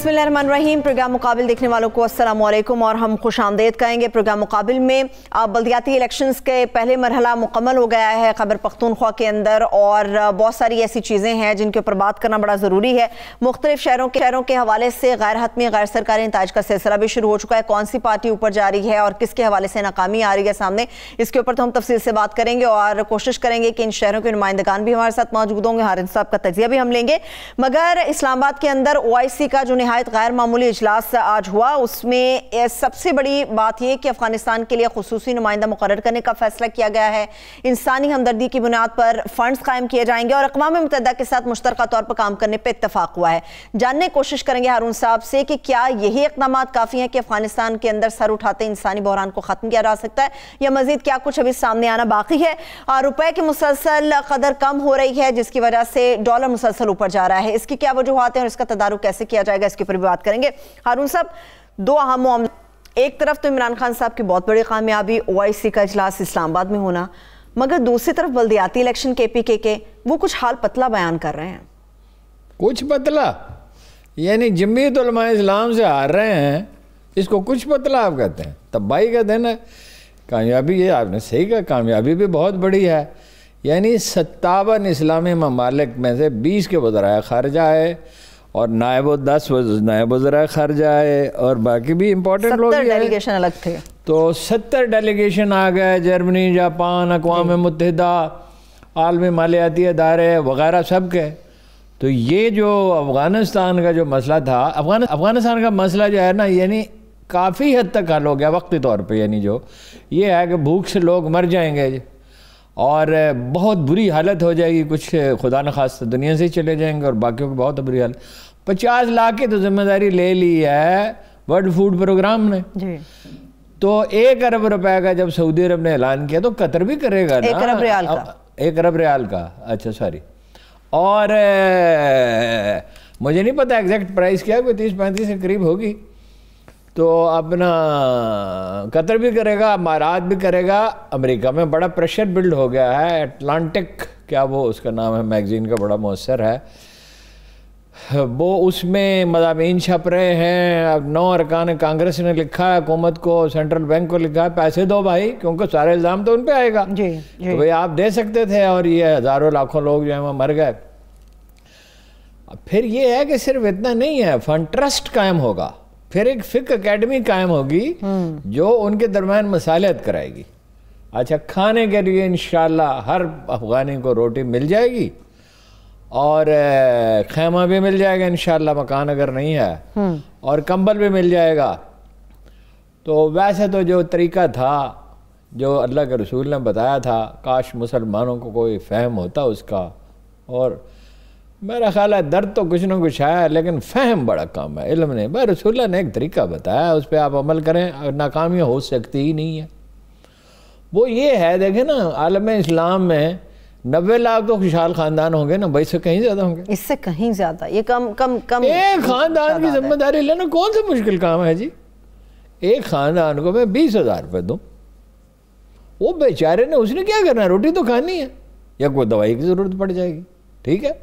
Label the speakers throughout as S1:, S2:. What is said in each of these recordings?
S1: बिस्मिल्लाहिर्रहमानिर्रहीम। प्रोग्राम मुकाबिल देखने वालों को अस्सलाम वालेकुम और हम खुशामदीद कहेंगे। प्रोग्राम मुकाबिल में बल्दियाती इलेक्शंस के पहले मरहला मुकम्मल हो गया है खैबर पख्तूनख्वा के अंदर, और बहुत सारी ऐसी चीज़ें हैं जिनके ऊपर बात करना बड़ा ज़रूरी है। मुख्तलिफ शहरों के हवाले से गैर हतमी गैर सरकारी नताइज का सिलसिला भी शुरू हो चुका है। कौन सी पार्टी ऊपर जा रही है और किसके हवाले से नाकामी आ रही है सामने, इसके ऊपर तो हम तफसील से बात करेंगे और कोशिश करेंगे कि इन शहरों के नुमाइंदगान भी हमारे साथ मौजूद होंगे। हारिस साहब का तजिया भी हम लेंगे। मगर इस्लामाबाद के अंदर OIC का जो निहायत गैर मामूली इजलास आज हुआ, उसमें सबसे बड़ी बात यह कि अफगानिस्तान के लिए खुसूसी नुमाइंदा मुकर्रर करने का फैसला किया गया है। इंसानी हमदर्दी की बुनियाद पर फंड्स कायम किए जाएंगे और अक़वाम मुत्तहिदा के साथ मुश्तरका तौर पर काम करने पर इत्तफाक हुआ है। जानने की कोशिश करेंगे हारून साहब से कि क्या यही इक़दाम काफ़ी हैं कि अफगानिस्तान के अंदर सर उठाते इंसानी बहरान को ख़त्म किया जा सकता है, या मज़ीद क्या कुछ अभी सामने आना बाकी है। रुपए की मुसलसल कदर कम हो रही है जिसकी वजह से डॉलर मुसलसल ऊपर जा रहा है, इसकी क्या वजूहात हैं और इसका तदारुक कैसे किया जाएगा, इसके ऊपर भी बात करेंगे। हारून साहब, दो अहम मामले, एक तरफ तो इमरान खान साहब की बहुत बड़ी कामयाबी OIC का इजलास इस्लामाबाद में होना, मगर दूसरी तरफ बल्दियाती इलेक्शन KPK के वो कुछ हाल पतला बयान कर रहे हैं।
S2: कुछ पतला यानी जमीयत उलमा इस्लाम से हार रहे हैं, इसको कुछ पतला आप कहते हैं? तब भाई कहते हैं ना, कामयाबी ये आपने सही कहा, कामयाबी भी बहुत बड़ी है। यानी 57 इस्लामी ममालिक में से 20 के वज़राए ख़ारिजा है और 10 नायब वज़राए ख़ारिजा है और बाकी भी इम्पोर्टेंट लोग
S1: डेलीगेशन अलग थे।
S2: तो 70 डेलीगेशन आ गए, जर्मनी, जापान, अक़वाम मुत्तहिदा, आलमी मालियाती अदारे वगैरह सब के। तो ये जो अफ़गानिस्तान का जो मसला था, अफ़गानिस्तान का मसला जो है ना, यानी काफ़ी हद तक हल हो गया वक्ती तौर पे। यानी जो ये है कि भूख से लोग मर जाएंगे और बहुत बुरी हालत हो जाएगी, कुछ खुदा न खास्ता दुनिया से चले जाएंगे और बाकियों की बहुत बुरी हालत। 50 लाख की तो जिम्मेदारी ले ली है वर्ल्ड फूड प्रोग्राम ने जी। तो 1 अरब रुपए का जब सऊदी अरब ने ऐलान किया तो कतर भी करेगा ना,
S1: 1 अरब रियाल का।
S2: 1 अरब रियाल का, अच्छा सॉरी। और मुझे नहीं पता एग्जैक्ट प्राइस क्या है, कोई 30-35 के करीब होगी। तो अपना कतर भी करेगा, अमारात भी करेगा। अमेरिका में बड़ा प्रेशर बिल्ड हो गया है। अटलांटिक क्या वो उसका नाम है, मैगजीन का बड़ा मौसर है वो, उसमें मज़ामीन छप रहे हैं। अब 9 अरकान कांग्रेस ने लिखा है हुकूमत को, सेंट्रल बैंक को लिखा है पैसे दो भाई, क्योंकि सारे इल्ज़ाम तो उन पे आएगा जी। तो भाई आप दे सकते थे और ये हज़ारों लाखों लोग जो है वहाँ मर गए। फिर ये है कि सिर्फ इतना नहीं है, फंड ट्रस्ट कायम होगा, फिर एक फ़िक़्ह अकेडमी कायम होगी जो उनके दरमियान मसालियत कराएगी। अच्छा, खाने के लिए इंशाअल्लाह हर अफ़गानी को रोटी मिल जाएगी और खैमा भी मिल जाएगा इंशाअल्लाह, मकान अगर नहीं है, और कंबल भी मिल जाएगा। तो वैसे तो जो तरीक़ा था जो अल्लाह के रसूल ने बताया था, काश मुसलमानों को कोई फ़हम होता उसका। और मेरा ख्याल है दर्द तो कुछ ना कुछ है, लेकिन फ़हम बड़ा कम है। इल्म ने, भाई रसूलुल्लाह ने एक तरीका बताया, उस पर आप अमल करें, नाकामियाँ हो सकती ही नहीं है। वो ये है, देखें ना, आलम इस्लाम में 90 लाख तो खुशहाल ख़ानदान होंगे ना भाई, इससे कहीं ज़्यादा होंगे,
S1: इससे कहीं ज़्यादा। ये कम
S2: एक ख़ानदान की जिम्मेदारी लेना कौन सा मुश्किल काम है जी? एक ख़ानदान को मैं 20,000 रुपये दूँ, वो बेचारे ने, उसने क्या करना है, रोटी तो खानी है या कोई दवाई की ज़रूरत पड़ जाएगी, ठीक है।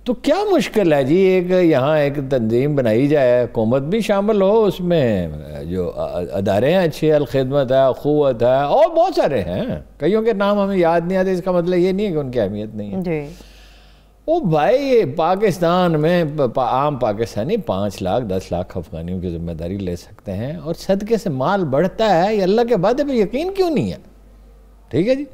S2: तो क्या मुश्किल है जी, एक यहाँ एक तंजीम बनाई जाए, हुकूमत भी शामिल हो उसमें, जो अदारे हैं अच्छे, अलखिदमत है, अखुवत है और बहुत सारे हैं, कईयों के नाम हमें याद नहीं आते, इसका मतलब ये नहीं है कि उनकी अहमियत नहीं है जी। ओ भाई, पाकिस्तान में आम पाकिस्तानी 5 लाख 10 लाख अफगानियों की जिम्मेदारी ले सकते हैं और सदक़े से माल बढ़ता है, ये अल्लाह के वादे पे यकीन क्यों नहीं है? ठीक है जी,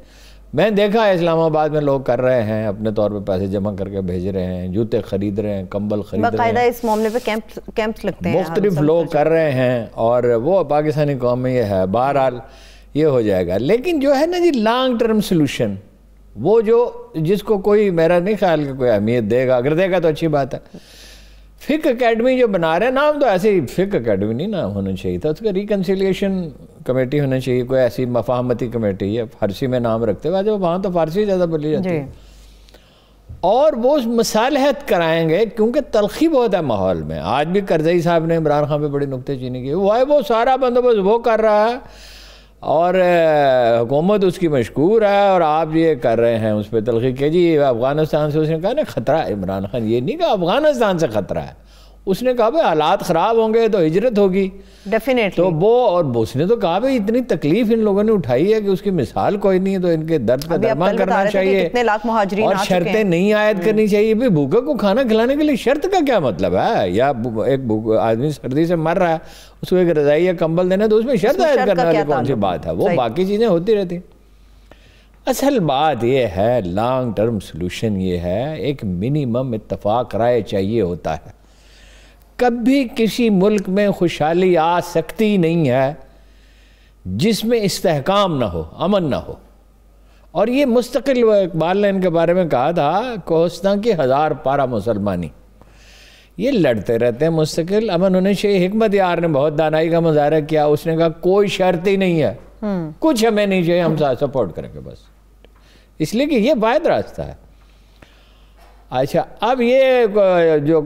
S2: मैं देखा है इस्लामाबाद में लोग कर रहे हैं, अपने तौर पे पैसे जमा करके भेज रहे हैं, जूते खरीद रहे हैं, कंबल खरीद रहे हैं,
S1: इस मामले पे कैंप्स लगते हैं,
S2: मुख्तलिफ लोग कर रहे हैं और वो पाकिस्तानी कौम में ये है। बहरहाल ये हो जाएगा, लेकिन जो है ना जी लॉन्ग टर्म सोल्यूशन, वो जो जिसको कोई, मेरा नहीं ख्याल कि कोई अहमियत देगा, अगर देगा तो अच्छी बात है। फ़िक़्ह अकेडमी जो बना रहे हैं, नाम तो ऐसे ही फ़िक़्ह अकेडमी नहीं ना होना चाहिए था, उसका रिकन्सिलिएशन कमेटी होना चाहिए, कोई ऐसी मफाहमती कमेटी है, फारसी में नाम रखते हुए, जो वहाँ तो फारसी ज़्यादा बोली जाती है, और वो मसालहत कराएंगे, क्योंकि तलखी बहुत है माहौल में। आज भी करज़ई साहब ने इमरान खान पे बड़ी नुक्तेचीनी की, वो सारा बंदोबस्त वो कर रहा है और हुकूमत उसकी मशकूर है और आप ये कर रहे हैं उस पर तलखी के जी अफ़गानिस्तान से। उसने कहा ना ख़तरा, इमरान खान ये नहीं कहा अफ़गानिस्तान से ख़तरा है, उसने कहा भाई हालात ख़राब होंगे तो हिजरत होगी
S1: डेफिनेटली।
S2: तो वो, और उसने तो कहा भाई इतनी तकलीफ इन लोगों ने उठाई है कि उसकी मिसाल कोई नहीं है, तो इनके दर्द का दरमान करना चाहिए,
S1: कितने लाख मुहाजिरीन
S2: और शर्तें नहीं आयद करनी चाहिए। भाई भूखे को खाना खिलाने के लिए शर्त का क्या मतलब है? या एक आदमी सर्दी से मर रहा है, उसको एक रजाई या कंबल देना, तो उसमें शर्त आयद करने वाली कौन सी बात है? वो बाकी चीज़ें होती रहती। असल बात यह है, लॉन्ग टर्म सोल्यूशन ये है, एक मिनिमम इत्तफाक राय चाहिए होता है। कभी किसी मुल्क में खुशहाली आ सकती नहीं है जिसमें इस्तेहकाम ना हो, अमन ना हो। और ये मुस्तकिल, इकबाल ने इनके बारे में कहा था, कोहस्ता की 1000 पारा मुसलमानी, ये लड़ते रहते हैं मुस्तकिल, अमन होने चाहिए। हिकमत यार ने बहुत दानाई का मुजाहरा किया, उसने कहा कोई शर्त ही नहीं है, कुछ हमें नहीं चाहिए, हम साथ सपोर्ट करेंगे बस, इसलिए कि ये वाहिद रास्ता है। अच्छा, अब ये जो,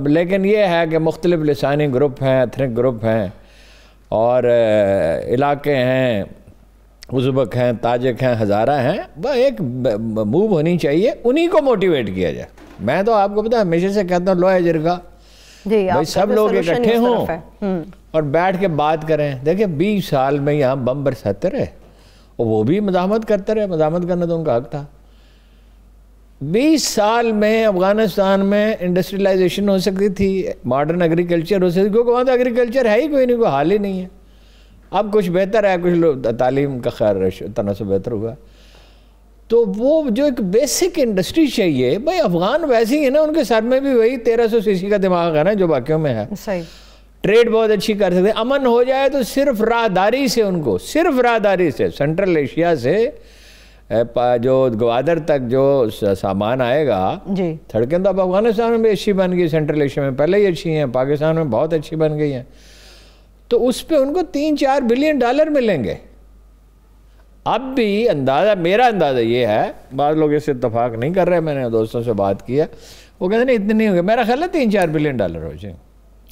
S2: लेकिन ये है कि मुख्तलिफ लिसानी ग्रुप हैं, एथनिक ग्रुप हैं, और इलाके हैं, उज़्बक हैं, ताजिक हैं, हज़ारा हैं, वह एक मूव होनी चाहिए, उन्हीं को मोटिवेट किया जाए। मैं तो आपको पता हमेशा से कहता हूँ, लोहे जिरगा भाई सब लोग इकट्ठे हों और बैठ के बात करें। देखिए 20 साल में यहाँ बम बरसाते रहे और वो भी मज़ाहमत करते रहे, मज़ाहमत करना तो उनका हक था। 20 साल में अफ़गानिस्तान में इंडस्ट्रियलाइजेशन हो सकती थी, मॉडर्न एग्रीकल्चर हो सकती थी, क्योंकि वहाँ तो एग्रीकल्चर है ही कोई नहीं, कोई हाल ही नहीं है। अब कुछ बेहतर है, कुछ लोग तालीम का खैर तनासुब बेहतर हुआ, तो वो जो एक बेसिक इंडस्ट्री चाहिए भाई, अफ़गान वैसे ही है ना, उनके सर में भी वही 1300 सीसी का दिमाग है ना जो बाकियों में है।
S1: सही। ट्रेड
S2: बहुत अच्छी कर सकते हैं, अमन हो जाए तो सिर्फ राहदारी से, उनको सिर्फ राहदारी से सेंट्रल एशिया से जो ग्वादर तक जो सामान आएगा जी, सड़कें तो अब अफगानिस्तान में भी अच्छी बन गई, सेंट्रल एशिया में पहले ही अच्छी हैं, पाकिस्तान में बहुत अच्छी बन गई हैं, तो उस पर उनको 3-4 बिलियन डॉलर मिलेंगे। अब भी अंदाज़ा, मेरा अंदाज़ा ये है, बाद लोग इससे इत्तफाक नहीं कर रहे, मैंने दोस्तों से बात किया, वो कहते नहीं इतने नहीं होंगे, मेरा ख्याल है 3-4 बिलियन डॉलर हो जाए।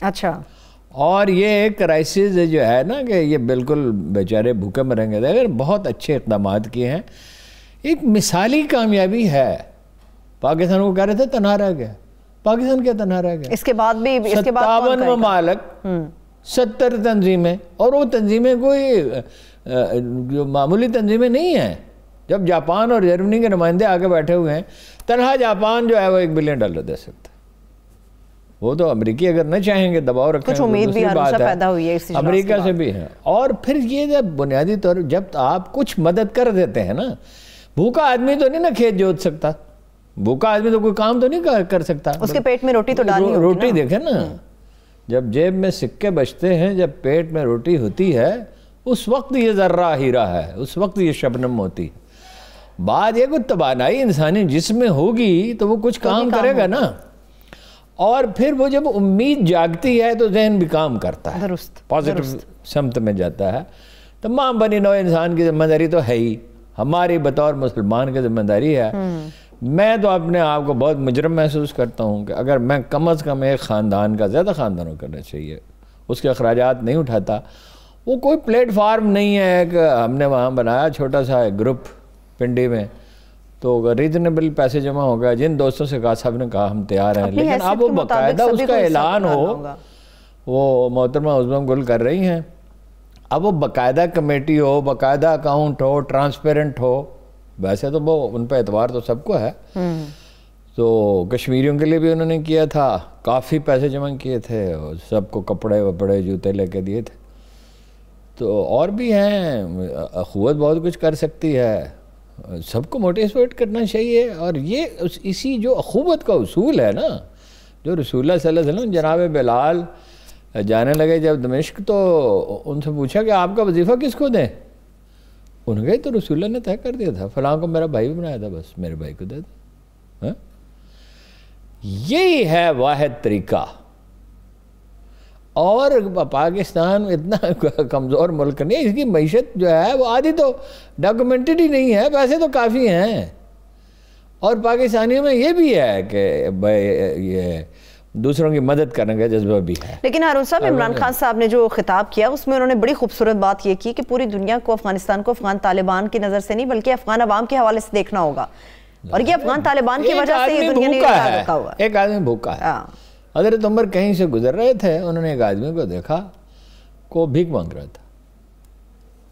S1: अच्छा,
S2: और ये क्राइसिस जो है ना कि ये बिल्कुल बेचारे भूखे मरेंगे, देखिए बहुत अच्छे इक़दाम किए हैं, एक मिसाली कामयाबी है। पाकिस्तान को कह रहे थे तनहा रह गया, पाकिस्तान क्या तनहा रह गया?
S1: इसके बाद भी
S2: 57 ममालिक, 70 तंजीमें, और वो तंजीमें कोई जो मामूली तंजीमें नहीं हैं। जब जापान और जर्मनी के नुमाइंदे आके बैठे हुए हैं, तनहा जापान जो है वो $1 बिलियन दे सकता है। वो तो अमेरिकी अगर न चाहेंगे दबाव रखें,
S1: कुछ उम्मीद भी पैदा हुई है
S2: अमेरिका से भी है। और फिर ये जब बुनियादी तौर जब आप कुछ मदद कर देते हैं ना, भूखा आदमी तो नहीं ना खेत जोत सकता, भूखा आदमी तो कोई काम तो नहीं कर सकता,
S1: उसके पेट में रोटी तो डालनी होगी
S2: रोटी देखे ना, जब जेब में सिक्के बचते हैं, जब पेट में रोटी होती है, उस वक्त ये जर्रा हीरा है, उस वक्त ये शबनम होती है। बात ये कोई तबानाई इंसानी जिस्म होगी तो वो कुछ काम करेगा ना, और फिर वो जब उम्मीद जागती है तो जहन भी काम करता है, पॉजिटिव समत में जाता है। तमाम बनी नौ इंसान की जिम्मेदारी तो है ही, हमारी बतौर मुसलमान की जिम्मेदारी है। मैं तो अपने आप को बहुत मुजरम महसूस करता हूँ कि अगर मैं कम अज़ कम एक ख़ानदान का, ज़्यादा ख़ानदानों करना चाहिए, उसके अखराजात नहीं उठाता। वो कोई प्लेटफार्म नहीं है कि हमने वहाँ बनाया छोटा सा ग्रुप पिंडी में, तो रीजनेबल पैसे जमा हो गया, जिन दोस्तों से कहा सब ने कहा हम तैयार हैं, लेकिन अब वो बाकायदा उसका ऐलान हो, वो मोहतरमा उज़्मा गुल कर रही हैं, अब वो बाकायदा कमेटी हो, बाकायदा अकाउंट हो, ट्रांसपेरेंट हो। वैसे तो वो उन पर एतबार तो सबको है, तो कश्मीरियों के लिए भी उन्होंने किया था, काफ़ी पैसे जमा किए थे, और सबको कपड़े वपड़े जूते लेके दिए थे। तो और भी हैं, अखुवत बहुत कुछ कर सकती है, सबको मोटिवेट करना चाहिए। और ये इसी जो अखुवत का उसूल है ना, जो रसूलुल्लाह सल्लल्लाहु अलैहि वसल्लम, जनाब बिलाल जाने लगे जब दमिश्क, तो उनसे पूछा कि आपका वजीफ़ा किसको दें? उन्होंने कहा तो रसूलुल्लाह ने तय कर दिया था, फ़लाँ को मेरा भाई बनाया था, बस मेरे भाई को दे दो। यही है वाहिद तरीका। और पाकिस्तान इतना कमज़ोर मुल्क नहीं, इसकी मईशत जो है वो आधी तो डॉक्यूमेंटेड ही नहीं है, पैसे तो काफ़ी हैं। और पाकिस्तानियों में ये भी है कि ये दूसरों की मदद करने का जज्बा भी है।
S1: लेकिन हारून साहब, इमरान खान साहब ने जो खिताब किया उसमें उन्होंने बड़ी खूबसूरत बात ये की कि पूरी दुनिया को अफगानिस्तान को अफगान तालिबान की नज़र से नहीं बल्कि अफगान अवाम के हवाले से देखना होगा, और ये अफगान तालिबान की वजह से ये दुनिया ने रखा हुआ है।
S2: एक आदमी भूखा है, हज़रत उमर कहीं से गुजर रहे थे, उन्होंने एक आदमी को देखा को भीख मांग रहा था।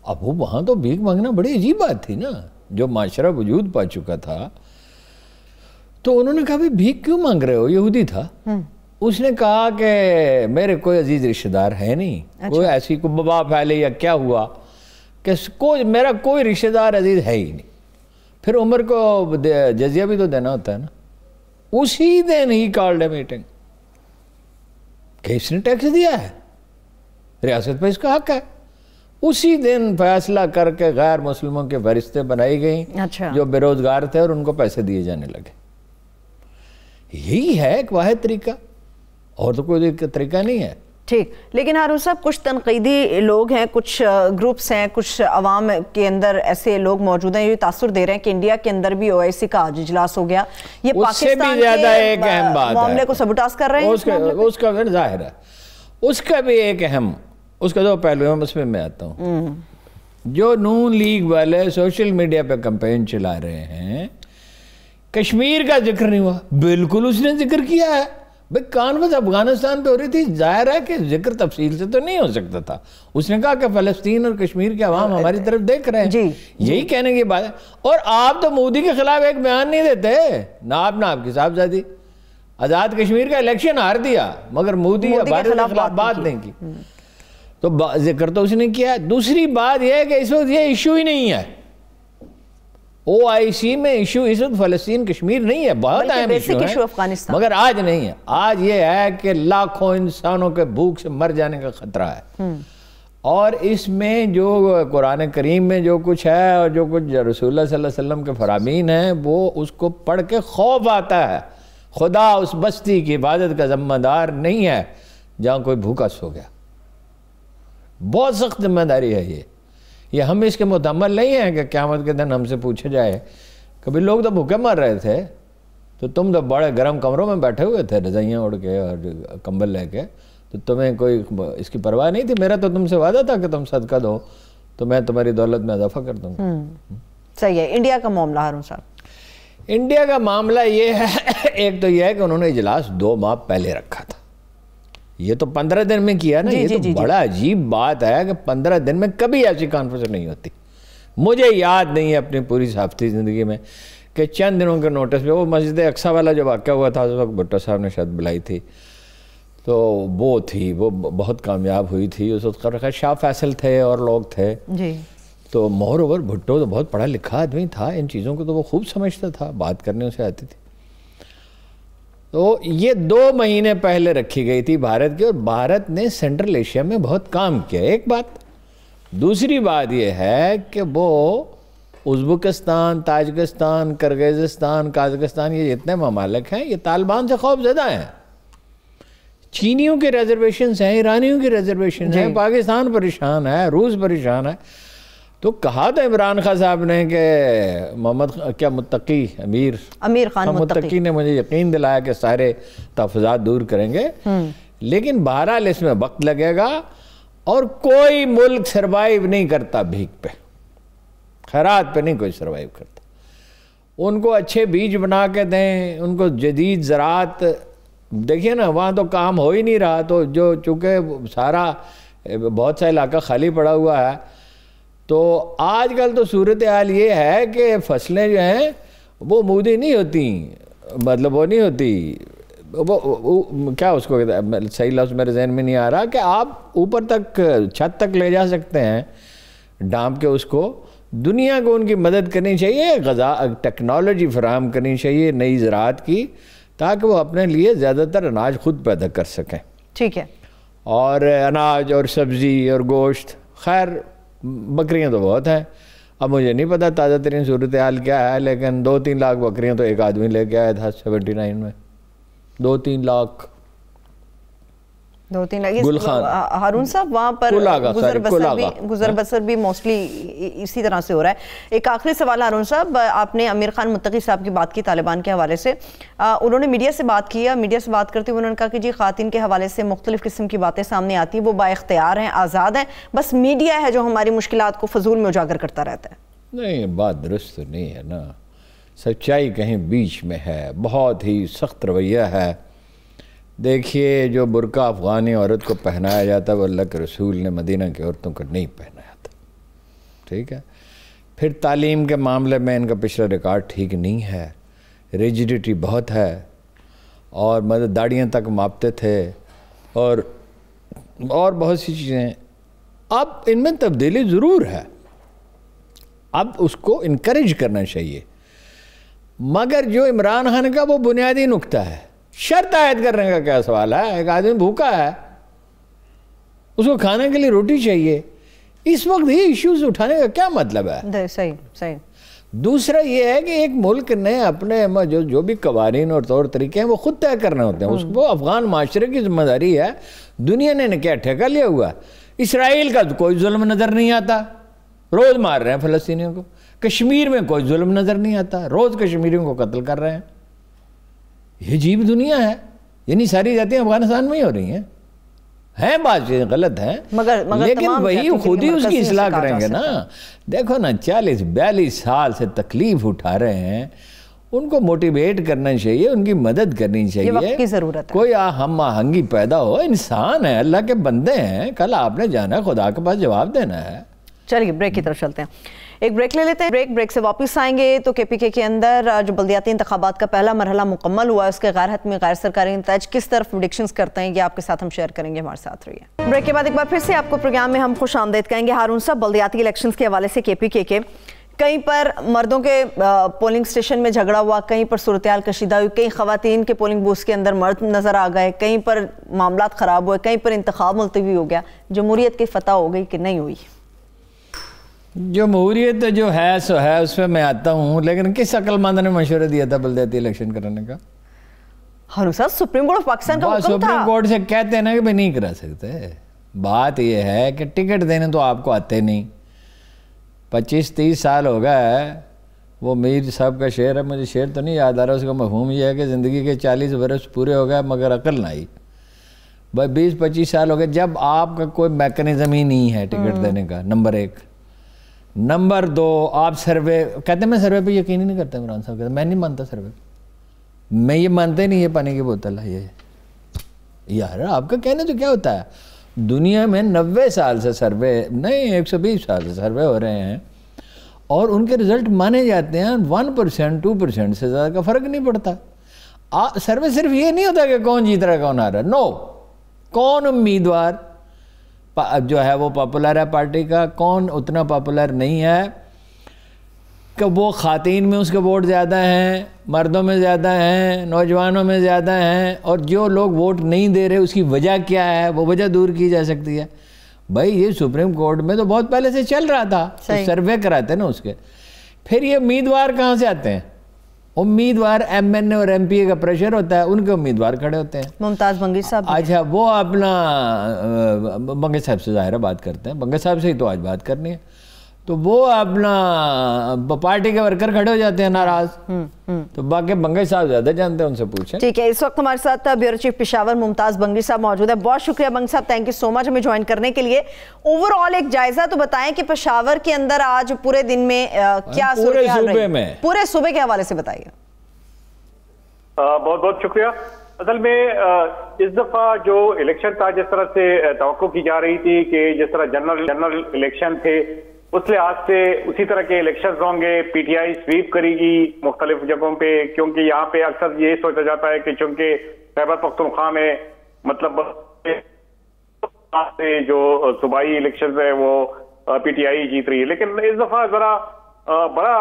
S2: अब वो वहाँ तो भीख मांगना बड़ी अजीब बात थी ना, जो माशरा वजूद पा चुका था। तो उन्होंने कहा भाई भीख क्यों मांग रहे हो, यहूदी था। उसने कहा कि मेरे कोई अजीज रिश्तेदार है नहीं। अच्छा। कोई ऐसी को बबा फैले या क्या हुआ कि कोई मेरा कोई रिश्तेदार अजीज है ही नहीं। फिर उमर को जजिया भी तो देना होता है ना। उसी दिन ही कॉल्ड ए मीटिंग कि इसने टैक्स दिया है, रियासत पर इसका हक है। उसी दिन फैसला करके गैर मुस्लिमों के फरिश्ते बनाई गई।
S1: अच्छा। जो
S2: बेरोजगार थे और उनको पैसे दिए जाने लगे। यही है एक वाहिद तरीका, और तो कोई तरीका नहीं है।
S1: ठीक, लेकिन हारून साहब कुछ तनकीदी लोग हैं, कुछ ग्रुप्स हैं, कुछ अवाम के अंदर ऐसे लोग मौजूद हैं जो तासुर दे रहे हैं कि इंडिया के अंदर भी ओआईसी का आज इजलास हो गया, ये पाकिस्तान के मामले को सबूटाज कर रहे हैं।
S2: उसका जाहिर है, उसका भी एक अहम, उसका दो पहलू है, उसमें मैं आता हूँ। जो नून लीग वाले सोशल मीडिया पे कैंपेन चला रहे हैं, कश्मीर का जिक्र नहीं हुआ, बिल्कुल उसने जिक्र किया है। भाई कॉन्फ्रेंस अफगानिस्तान पे हो रही थी, जाहिर है कि जिक्र तफसील से तो नहीं हो सकता था। उसने कहा कि फ़लस्तीन और कश्मीर के अवाम हमारी तरफ देख रहे हैं जी, यही कहने की बात है। और आप तो मोदी के खिलाफ एक बयान नहीं देते ना, आपकी साहबजादी आज़ाद कश्मीर का इलेक्शन हार दिया, मगर मोदी के खिलाफ बात नहीं की। तो जिक्र तो उसने किया। दूसरी बात यह है कि इस वक्त ये इशू ही नहीं है ओआईसी में, इशू इस वक्त फ़लस्तीन कश्मीर नहीं है, बहुत अहम इशू है, अफगानिस्तान, मगर आज नहीं है। आज ये है कि लाखों इंसानों के भूख से मर जाने का खतरा है। और इसमें जो कुरान करीम में जो कुछ है और जो कुछ रसूलुल्लाह सल्लल्लाहु अलैहि वसल्लम के फरामीन हैं, वो उसको पढ़ के खौफ आता है। खुदा उस बस्ती की इबादत का जिम्मेदार नहीं है जहाँ कोई भूखा सो गया। बहुत सख्त जिम्मेदारी है ये हम इसके मुतअम्मल नहीं हैं कि क़यामत के दिन हमसे पूछा जाए कभी लोग तो भूखे मर रहे थे, तो तुम तो बड़े गर्म कमरों में बैठे हुए थे रज़ाइयाँ उड़ के और कंबल लेके, तो तुम्हें कोई इसकी परवाह नहीं थी। मेरा तो तुमसे वादा था कि तुम सदका दो तो मैं तुम्हारी दौलत में इजाफा कर दूँगा।
S1: सही है। इंडिया का मामला हारून साहब,
S2: इंडिया का मामला ये है, एक तो यह है कि उन्होंने इजलास 2 माह पहले रखा था, ये तो 15 दिन में किया ना। ये तो बड़ा अजीब बात है कि 15 दिन में कभी ऐसी कॉन्फ्रेंस नहीं होती। मुझे याद नहीं है अपनी पूरी सहाफ़ती ज़िंदगी में कि चंद दिनों के नोटिस पे, वो मस्जिद अक्सा वाला जो वाक़या हुआ था उस वक्त भुट्टो साहब ने शायद बुलाई थी, तो वो बहुत कामयाब हुई थी। उस वक्त शाह फैसल थे और लोग थे जी। तो मोर ओवर भुट्टो तो बहुत पढ़ा लिखा आदमी था, इन चीज़ों को तो वो खूब समझता था, बात करने उसे आती थी। तो ये 2 महीने पहले रखी गई थी भारत की, और भारत ने सेंट्रल एशिया में बहुत काम किया, एक बात। दूसरी बात ये है कि वो उज़्बेकिस्तान, ताजिकिस्तान, किर्गिज़स्तान, काज़ाकिस्तान, ये जितने ममालिक हैं ये तालिबान से खौफज़दा हैं। चीनियों के रिजर्वेशन हैं, ईरानियों के रिजर्वेशन हैं, पाकिस्तान परेशान है, रूस परेशान है। तो कहा था इमरान खान साहब ने कि मोहम्मद क्या मुत्तकी अमीर खान मुत्तकी ने मुझे यकीन दिलाया कि सारे तहफ़्फ़ुज़ात दूर करेंगे, लेकिन बहरहाल इसमें वक्त लगेगा। और कोई मुल्क सर्वाइव नहीं करता भीख पे, खैरात पे नहीं कोई सर्वाइव करता। उनको अच्छे बीज बना के दें, उनको जदीद ज़राअत, देखिए ना वहाँ तो काम हो ही नहीं रहा। तो जो चूँकि सारा बहुत सा इलाका खाली पड़ा हुआ है, तो आजकल तो सूरत हाल ये है कि फसलें जो हैं वो मूदी नहीं होती, मतलब वो नहीं होती, वो क्या उसको कहते हैं, सही लफ्ज़ मेरे जहन में नहीं आ रहा, कि आप ऊपर तक छत तक ले जा सकते हैं डांप के उसको। दुनिया को उनकी मदद करनी चाहिए, ग़ज़ा टेक्नोलॉजी फराहम करनी चाहिए नई ज़राअत की, ताकि वो अपने लिए ज़्यादातर अनाज खुद पैदा कर सकें।
S1: ठीक है।
S2: और अनाज और सब्ज़ी और गोश्त, खैर बकरियां तो बहुत हैं। अब मुझे नहीं पता ताज़ा तरीन सूरत हाल क्या है, लेकिन 2-3 लाख बकरियां तो एक आदमी लेके आया था 79 में, 2-3 लाख।
S1: गुल खान हारून साहब, वहाँ पर गुजर बसर भी मोस्टली इसी तरह से हो रहा है। एक आखिरी सवाल हारून साहब, आपने आमिर खान मुत्तकी साहब की बात की तालिबान के हवाले से, उन्होंने मीडिया से बात की है। मीडिया से बात करते हुए उन्होंने कहा कि जी ख़वातीन के हवाले से मुख्तलिफ़ किस्म की बातें सामने आती हैं, वो बाइख्तियार हैं, आज़ाद हैं, बस मीडिया है जो हमारी मुश्किलात को फजूल में उजागर करता रहता है।
S2: नहीं, बात दुरुस्त नहीं है ना, सच्चाई कहीं बीच में है, बहुत ही सख्त रवैया है देखिए, जो बुर्का अफ़गानी औरत को पहनाया जाता है वो अल्लाह के रसूल ने मदीना की औरतों को नहीं पहनाया था, ठीक है। फिर तालीम के मामले में इनका पिछला रिकॉर्ड ठीक नहीं है, रिजिडिटी बहुत है, और मतलब दाढ़ियाँ तक मापते थे और बहुत सी चीज़ें। अब इनमें तब्दीली ज़रूर है, अब उसको इनकरेज करना चाहिए। मगर जो इमरान खान का वो बुनियादी नुक्ता है, शर्त आयद करने का क्या सवाल है? एक आदमी भूखा है, उसको खाने के लिए रोटी चाहिए, इस वक्त ये इश्यूज उठाने का क्या मतलब है?
S1: सही सही।
S2: दूसरा ये है कि एक मुल्क ने अपने जो भी कवानीन और तौर तरीके हैं वो खुद तय करने होते हैं, उसको अफगान माशरे की जिम्मेदारी है। दुनिया ने क्या ठेका लिया हुआ? इसराइल का तो कोई जुल्म नज़र नहीं आता, रोज़ मार रहे हैं फ़लस्तीनियों को। कश्मीर में कोई जुल्म नज़र नहीं आता, रोज़ कश्मीरियों को कत्ल कर रहे हैं। ये अजीब दुनिया है, यानी सारी जातियाँ अफगानिस्तान में ही हो रही हैं बात चीज़ें गलत हैं, मगर लेकिन वही खुद ही उसकी इस्लाह करेंगे ना। देखो ना, 40-42 साल से तकलीफ उठा रहे हैं, उनको मोटिवेट करना चाहिए, उनकी मदद करनी चाहिए,
S1: वक्त की ज़रूरत है।
S2: कोई हम आहंगी पैदा हो, इंसान है, अल्लाह के बंदे हैं, कल आपने जाना है, खुदा के पास जवाब देना है।
S1: चलिए ब्रेक की तरफ चलते हैं, एक ब्रेक ले लेते हैं। ब्रेक से वापस आएंगे तो केपीके के अंदर जो बल्दियाती इंतखाबात का पहला मरहला मुकम्मल हुआ है, उसके गैर हतमी गैर सरकारी नताइज किस तरफ प्रेडिक्शंस करते हैं, ये आपके साथ हम शेयर करेंगे, हमारे साथ रहिए। ब्रेक के बाद एक बार फिर से आपको प्रोग्राम में हम खुश आमदेद कहेंगे। हारून साहब, बल्दियाती इलेक्शंस के हवाले से केपीके के कहीं पर मर्दों के पोलिंग स्टेशन में झगड़ा हुआ, कहीं पर सूरत-ए-हाल कशीदा हुई, कई खवातीन के पोलिंग बूथ के अंदर मर्द नजर आ गए, कहीं पर मामलात खराब हुए, कहीं पर इंतखाब मुलतवी हो गया, जमहूरियत की फतह हो गई कि नहीं हुई?
S2: जमहूरियत जो है सो है, उसमें मैं आता हूँ, लेकिन किस अक्लमंद ने मशवरा दिया था बल्दियाती इलेक्शन कराने का?
S1: हाँ sir, supreme court of Pakistan का हुक्म था।
S2: सुप्रीम कोर्ट से कहते हैं ना कि भाई नहीं करा सकते। बात यह है कि टिकट देने तो आपको आते नहीं। 25-30 साल हो गए, वो मीर साहब का शेर है, मुझे शेर तो नहीं याद आ रहा, उसका मफहूम यह है कि ज़िंदगी के 40 बरस पूरे हो गए मगर अकल ना आई। भाई 20-25 साल हो गए, जब आपका कोई मैकेनिज्म ही नहीं है टिकट देने का, नंबर 1। नंबर 2, आप सर्वे कहते हैं, मैं सर्वे पे यकीन ही नहीं करता। इमरान साहब कहते मैं नहीं मानता सर्वे, मैं ये मानता ही नहीं है पानी की बोतल है ये। यार आपका कहने तो क्या होता है, दुनिया में 90 साल से सर्वे नहीं, 120 साल से सर्वे हो रहे हैं और उनके रिजल्ट माने जाते हैं। 1% 2% से ज़्यादा का फ़र्क नहीं पड़ता। सर्वे सिर्फ ये नहीं होता कि कौन जीत रहा है कौन आ रहा है, नो, कौन उम्मीदवार जो है वो पॉपुलर है पार्टी का, कौन उतना पॉपुलर नहीं है, कि वो खातीन में उसके वोट ज़्यादा हैं, मर्दों में ज़्यादा हैं, नौजवानों में ज़्यादा हैं, और जो लोग वोट नहीं दे रहे उसकी वजह क्या है, वो वजह दूर की जा सकती है। भाई ये सुप्रीम कोर्ट में तो बहुत पहले से चल रहा था, तो सर्वे कराते हैं ना उसके। फिर ये उम्मीदवार कहाँ से आते हैं? उम्मीदवार एमएनए और एमपीए का प्रेशर होता है, उनके उम्मीदवार खड़े होते हैं।
S1: मुमताज़ बंगी साहब,
S2: अच्छा, वो अपना बंगे साहब से ज़ाहिर बात करते हैं, बंगे साहब से ही तो आज बात करनी है, तो वो अपना पार्टी के वर्कर खड़े हो जाते हैं नाराज। तो बाकी बंगी साहब ज़्यादा जानते हैं, उनसे पूछें।
S1: ठीक है, इस वक्त हमारे साथ ब्यूरो चीफ पेशावर मुमताज़ बंगी साहब मौजूद है। बहुत शुक्रिया बंगी साहब, थैंक यू सो मच हमें ज्वाइन करने के लिए। ओवरऑल एक जायजा तो बताएं कि पेशावर के अंदर आज पूरे दिन में क्या
S2: पूरे सूबे में,
S1: पूरे सूबे के हवाले से बताइए।
S3: बहुत बहुत शुक्रिया। असल में इस दफा जो इलेक्शन था, जिस तरह से तवक्को की जा रही थी कि जिस तरह जनरल इलेक्शन थे, उस लिहाज से उसी तरह के इलेक्शन होंगे। पीटीआई स्वीप करेगी मुख्तलिफ जगहों पे, क्योंकि यहाँ पे अक्सर ये सोचा जाता है कि चूंकि खैबर पख्तूनख्वा में मतलब जो सूबाई इलेक्शन है वो पीटीआई जीत रही है, लेकिन इस दफा जरा बड़ा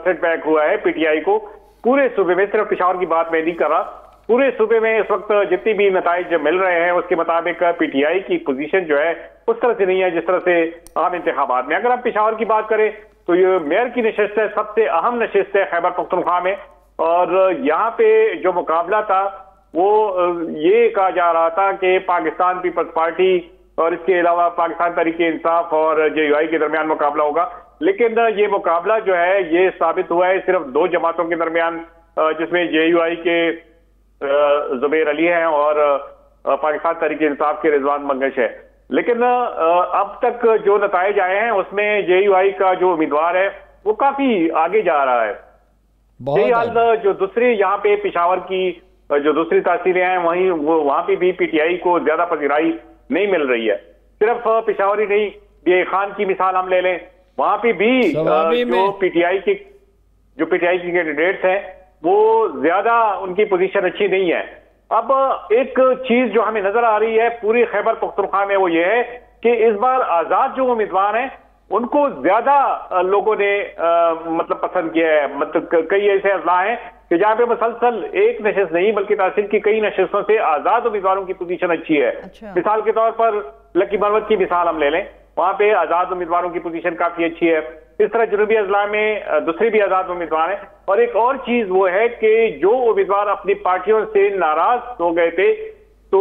S3: सेटबैक हुआ है पीटीआई को पूरे सूबे में। सिर्फ पेशावर की बात मैं नहीं कर रहा, पूरे सूबे में इस वक्त जितनी भी नताइज मिल रहे हैं उसके मुताबिक पीटीआई की पोजीशन जो है उस तरह से नहीं है जिस तरह से आम इंतखाबात में। अगर हम पेशावर की बात करें तो ये मेयर की नशिस्त है, सबसे अहम नशिस्त है खैबर पख्तूनख्वा में, और यहाँ पे जो मुकाबला था वो ये कहा जा रहा था कि पाकिस्तान पीपल्स पार्टी और इसके अलावा पाकिस्तान तहरीक इंसाफ और जेयूआई के दरमियान मुकाबला होगा, लेकिन ये मुकाबला जो है ये साबित हुआ है सिर्फ 2 जमातों के दरमियान, जिसमें जेयूआई के जुबैर अली हैं और पाकिस्तान तहरीक इंसाफ के रिजवान मंगश है। लेकिन अब तक जो नताइज आए हैं उसमें जेयूआई का जो उम्मीदवार है वो काफी आगे जा रहा है। यही हाल जो दूसरी यहाँ पे पेशावर की जो दूसरी तहसीलें हैं वहां पे भी पीटीआई को ज्यादा पजीराई नहीं मिल रही है। सिर्फ पेशावर ही नहीं, ये खान की मिसाल हम ले लें, वहां पे भी जो पीटीआई के कैंडिडेट्स हैं वो ज्यादा उनकी पोजीशन अच्छी नहीं है। अब एक चीज जो हमें नजर आ रही है पूरी खैबर पख्तूनख्वा में वो ये है कि इस बार आजाद जो उम्मीदवार हैं उनको ज्यादा लोगों ने मतलब पसंद किया है। मतलब कई ऐसे अजला हैं कि जहां पे मुसलसल एक नशिस्त नहीं बल्कि तहसील की कई नशिस्तों से आजाद उम्मीदवारों की पोजीशन अच्छी है। मिसाल के तौर पर लकी मरवत की मिसाल हम ले लें, वहां पे आजाद उम्मीदवारों की पोजीशन काफी अच्छी है। इस तरह जनूबी अजला में दूसरे भी आजाद उम्मीदवार हैं। और एक और चीज वो है कि जो उम्मीदवार अपनी पार्टियों से नाराज हो गए थे तो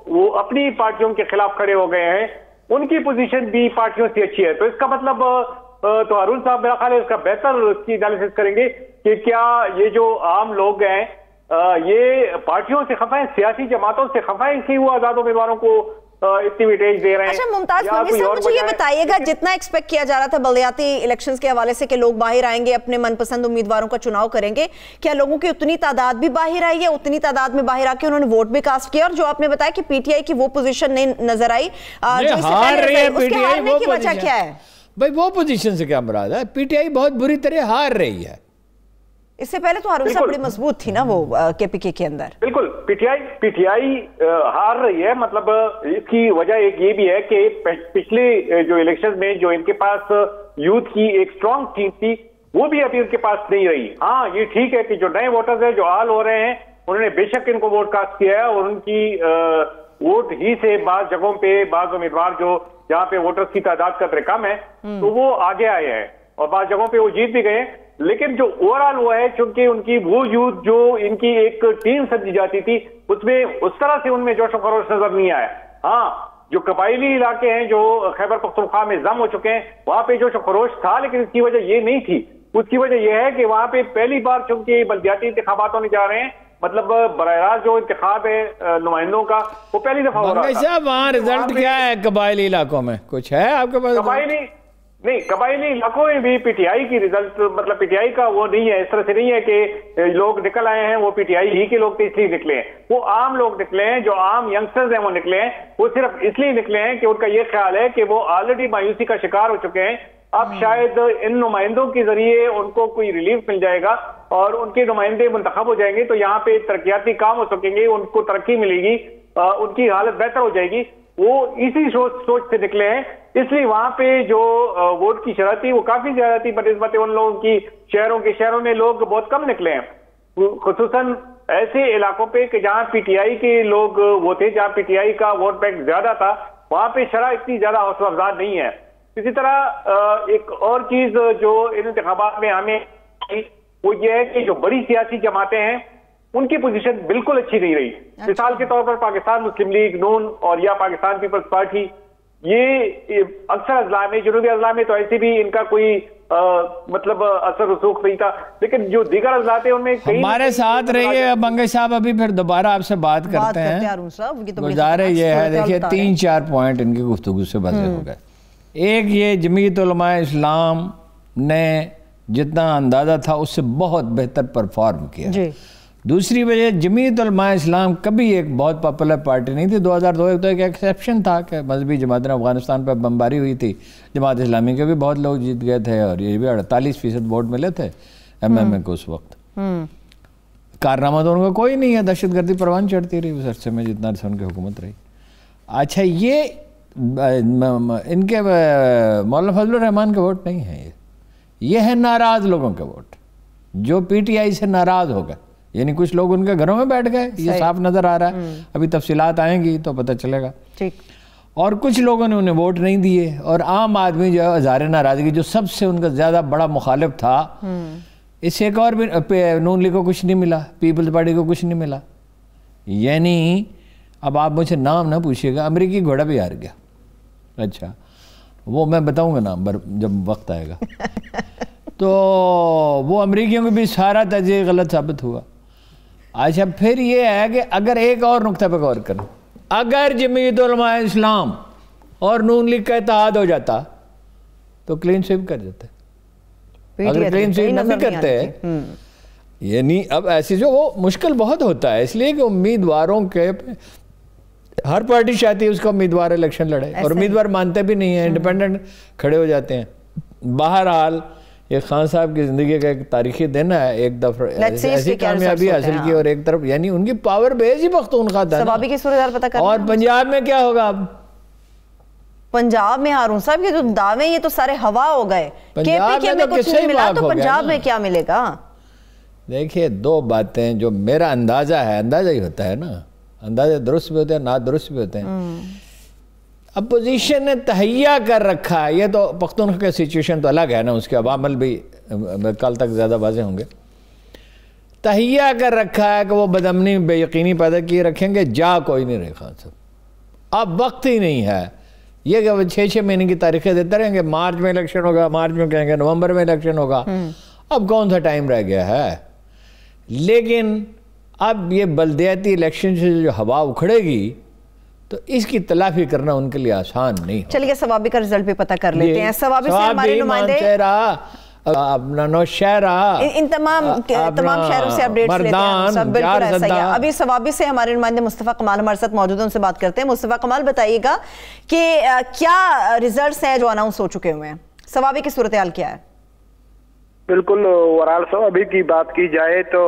S3: वो अपनी पार्टियों के खिलाफ खड़े हो गए हैं, उनकी पोजीशन भी पार्टियों से अच्छी है। तो इसका मतलब तो हारून साहब मेरा ख्याल है इसका बेहतर इसकी एनालिसिस करेंगे कि क्या ये जो आम लोग हैं ये पार्टियों से खफा है, सियासी जमातों से खफा है कि वो आजाद उम्मीदवारों को इतनी वेटेज दे रहे हैं।
S1: अच्छा मुमताज फहमी साहब, मुझे ये बताइएगा, जितना एक्सपेक्ट किया जा रहा था बल्दियाती इलेक्शंस के हवाले से कि लोग बाहर आएंगे अपने मनपसंद उम्मीदवारों का चुनाव करेंगे, क्या लोगों की उतनी तादाद भी बाहर आई है? उतनी तादाद में बाहर आके उन्होंने वोट भी कास्ट किया? और जो आपने बताया कि पीटीआई की वो पोजीशन नहीं नजर आई, उसके हारने की वजह क्या है?
S2: भाई वो पोजीशन से क्या मुराद है? पीटीआई बहुत बुरी तरह हार रही है।
S1: इससे पहले तो हारून साहब बड़ी मजबूत थी ना वो केपीके के अंदर।
S3: बिल्कुल पीटीआई हार रही है। मतलब इसकी वजह एक ये भी है कि पिछले जो इलेक्शन में जो इनके पास यूथ की एक स्ट्रांग टीम थी वो भी अभी उनके पास नहीं रही। हाँ ये ठीक है कि जो नए वोटर्स हैं जो हाल हो रहे हैं उन्होंने बेशक इनको वोट कास्ट किया है और उनकी वोट ही से बाज जगहों पे बाज उम्मीदवार जो जहां पे वोटर्स की तादाद कदर कम है तो वो आगे आए हैं और बाज जगहों पे वो जीत भी गए। लेकिन जो ओवरऑल वो है चूंकि उनकी वो यूथ जो इनकी एक टीम समझी जाती थी उसमें उस तरह से उनमें जोश खरोश नजर नहीं आया। हाँ जो कबायली इलाके हैं जो खैबर पख्तूनख्वा में जम हो चुके हैं वहां पे जोश खरोश था, लेकिन इसकी वजह ये नहीं थी। उसकी वजह यह है कि वहां पे पहली बार चूंकि बल्दियाती इंतखाबात होने जा रहे हैं, मतलब बराह रास्त जो इंतखाब है नुमाइंदों का वो पहली दफा हो रहा है।
S2: वहां रिजल्ट क्या है कबायली इलाकों में? कुछ है आपके पास?
S3: कबायली इलाकों में भी पीटीआई की रिजल्ट, मतलब पीटीआई का वो नहीं है, इस तरह से नहीं है कि लोग निकल आए हैं वो पीटीआई ही के लोग तो इसलिए निकले हैं। वो आम लोग निकले हैं, जो आम यंगस्टर्स हैं वो निकले हैं। वो सिर्फ इसलिए निकले हैं कि उनका ये ख्याल है कि वो ऑलरेडी मायूसी का शिकार हो चुके हैं। अब शायद इन नुमाइंदों के जरिए उनको कोई रिलीफ मिल जाएगा और उनके नुमाइंदे मुंतखब हो जाएंगे तो यहाँ पे तरक्याती काम हो सकेंगे, उनको तरक्की मिलेगी, उनकी हालत बेहतर हो जाएगी। वो इसी सोच से निकले हैं। इसलिए वहां पे जो वोट की शरह थी वो काफी ज्यादा थी बनिस्बत उन लोगों की शहरों में लोग बहुत कम निकले हैं, खुसूसन ऐसे इलाकों पे कि जहां पीटीआई के लोग वो थे, जहां पीटीआई का वोट बैंक ज्यादा था, वहां पे शरह इतनी ज्यादा हौसला अफजाई नहीं है। इसी तरह एक और चीज जो इन इंतखाबात में हमें वो ये है कि जो बड़ी सियासी जमातें हैं उनकी पोजीशन बिल्कुल अच्छी नहीं रही। मिसाल के तौर पर पाकिस्तान मुस्लिम लीग, नून और या पाकिस्तान पीपल्स पार्टी, ये अक्सर अजला में, जनूबी अजला में तो ऐसे भी इनका कोई मतलब असर रसूख नहीं था, लेकिन जो दीगर अजला थे उनमें
S2: हमारे साथ रहिए मंगे साहब, अभी फिर दोबारा आपसे बात करते हैं। गुजारे ये है, देखिए 3-4 पॉइंट इनकी गुफ्तगू से बजे हो गए। एक ये जमीयत उलमा इस्लाम ने जितना अंदाजा था उससे बहुत बेहतर परफॉर्म किया। दूसरी वजह जमीयत उलमा इस्लाम कभी एक बहुत पॉपुलर पार्टी नहीं थी। 2002 तो एक एक्सेप्शन था कि मजहबी जमातें अफगानिस्तान पर बमबारी हुई थी, जमात इस्लामी के भी बहुत लोग जीत गए थे और ये भी 48% वोट मिले थे एमएमए को उस वक्त। कारनामा तो उनका कोई नहीं है, दहशतगर्दी परवान चढ़ती रही उस अरसे में जितना से उनकी हुकूमत रही। अच्छा ये इनके मौलाना फजलुर रहमान के वोट नहीं है, ये है नाराज लोगों के वोट जो पीटीआई से नाराज हो गए, यानी कुछ लोग उनके घरों में बैठ गए, ये साफ नजर आ रहा है। अभी तफसीलात आएंगी तो पता चलेगा। ठीक। और कुछ लोगों ने उन्हें वोट नहीं दिए और आम आदमी जो है हज़ारे नाराजगी, जो सबसे उनका ज्यादा बड़ा मुखालिफ था, इससे एक और भी नून लीग को कुछ नहीं मिला, पीपल्स पार्टी को कुछ नहीं मिला। यानी अब आप मुझे नाम ना पूछिएगा, अमेरिकी घोड़ा भी हार गया। अच्छा वो मैं बताऊंगा नाम जब वक्त आएगा। तो वो अमेरिकियों को भी सारा तजिया गलत साबित हुआ। अच्छा फिर ये है कि अगर एक और नुक्ता पे गौर करें, अगर जमीयत उलमा इस्लाम और नून लीग का इत्तेहाद हो जाता तो क्लीन स्वीप कर देते। अगर क्लीन स्वीप नहीं करते, यानी अब ऐसी जो वो मुश्किल बहुत होता है, इसलिए कि उम्मीदवारों के हर पार्टी चाहती है उसका उम्मीदवार इलेक्शन लड़े, और उम्मीदवार मानते भी नहीं है, इंडिपेंडेंट खड़े हो जाते हैं। बहरहाल ये खान साहब की ज़िंदगी का एक तारीखी दिन है, एक दफा ऐसी कामयाबी हासिल की और एक तरफ यानी उनकी पावर बेस ही पख्तूनख्वा था
S1: सवाबी की सूरत पता करना।
S2: और पंजाब में क्या होगा अब?
S1: पंजाब में हारून साहब के जो दावे ये तो सारे हवा हो गए,
S2: पंजाब में
S1: कुछ नहीं मिला, तो पंजाब में क्या मिलेगा?
S2: देखिए, दो बातें जो मेरा अंदाजा है, अंदाजा ही होता है ना, अंदाजे दुरुस्त भी होते हैं, ना दुरुस्त भी होते हैं। अपोजिशन ने तहैया कर रखा है, ये तो पख्तूनख्वा का सिचुएशन तो अलग है ना, उसके अवामल भी कल तक ज़्यादा वाज़ेह होंगे। तहैया कर रखा है कि वो बदअमनी बेयकीनी पैदा किए रखेंगे, जा कोई नहीं रहे खान साहब, अब वक्त ही नहीं है। ये कि वो 6-6 महीने की तारीखें देते रहेंगे, मार्च में इलेक्शन होगा, मार्च में कहेंगे नवंबर में इलेक्शन होगा, अब कौन सा टाइम रह गया है। लेकिन अब ये बल्दियाती इलेक्शन से जो हवा उखड़ेगी तो इसकी तलाफी करना उनके लिए आसान नहीं।
S1: चलिए सवाबी का रिजल्ट भी पता कर लेते हैं। सवाबी से हमारे नुमाइंदे
S2: अपना नौशहरा,
S1: इन तमाम शहरों से अपडेट्स लेते हैं सब, बिल्कुल ऐसा ही है। अभी सवाबी से हमारे नुमाइंदे मुस्तफ़ा कमाल हमारे साथ मौजूद हैं, उनसे बात करते हैं। मुस्तफ़ा कमाल, बताइएगा कि क्या रिजल्ट्स हैं जो अनाउंस हो चुके हुए हैं, सवाबी की सूरत हाल क्या है?
S4: बिल्कुल ओवरऑल अभी की बात की जाए तो